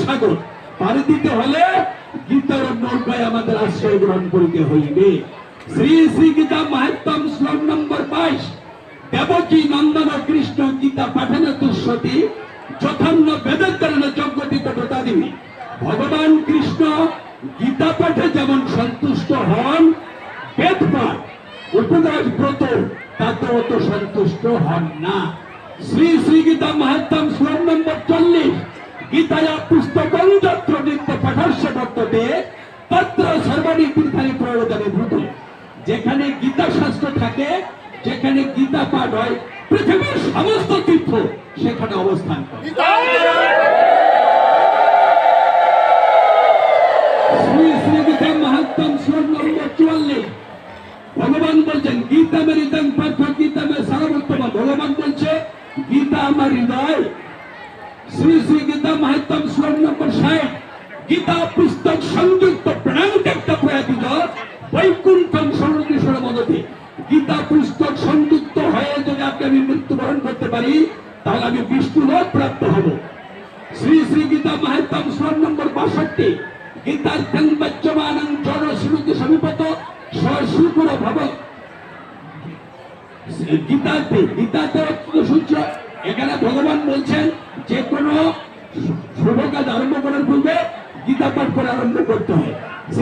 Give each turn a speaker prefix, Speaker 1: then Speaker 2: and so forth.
Speaker 1: সাগর পাড়ি দিতে হলে গীতার নৌকায় আমাদের আশ্রয় গ্রহণ করিতে হইবে। শ্রী শ্রী গীতা মাহাত্ম্যম শ্লোক নম্বর 22। দেবকী নন্দন কৃষ্ণ গীতা পাঠনে তুষ্যতি যথান্য বেদের কারণে যজ্ঞটি পঠতা দিবি। ভগবান কৃষ্ণ গীতা পাঠে যেমন সন্তুষ্ট হন, বেদ পাঠ উপবাস ব্রত তাতে অত সন্তুষ্ট হন না। শ্রী শ্রী গীতা মাহাত্ম্যম শ্লোক নম্বর 40। গীতায়া পুস্তকং যত্র নিত্য পাঠস্য বর্ততে তত্র সর্বাণি তীর্থানি প্রয়োজনে ভূত। যেখানে গীতা শাস্ত্র থাকে, যেখানে গীতা পাঠ হয়, পৃথিবীর সমস্ত তীর্থ সেখানে অবস্থান করে। শ্রী শ্রী গীতা মাহাত্ম্যম শ্লোক নম্বর 44। ভগবান বলছেন গীতা মে হৃদয় পাঠ, গীতা মে সারবর্তম। ভগবান বলছে গীতা আমার হৃদয়। শ্রী শ্রী গীতা মাহাত্ম্যম শ্লোক নম্বর 60। গীতা পুস্তক সংযুক্ত প্রাণত্যক্ত প্রয়াতিত বৈকুণ্ঠম সর্বদেশ্বর মদতে। গীতা পুস্তক সংযুক্ত হয়ে যদি আমি মৃত্যুবরণ করতে পারি তাহলে আমি বিষ্ণু লোক প্রাপ্ত হব। শ্রী শ্রী গীতা মাহাত্ম্যম শ্লোক নম্বর 62। গীতার্থং বাচ্যমানং জড় শ্রুতি সমীপত সশুকুর ভব। গীতাতে সূর্য এখানে ভগবান বলছেন যে কোনো শুভ কাজ আরম্ভ করার পূর্বে গীতা পাঠ করে আরম্ভ করতে হয়।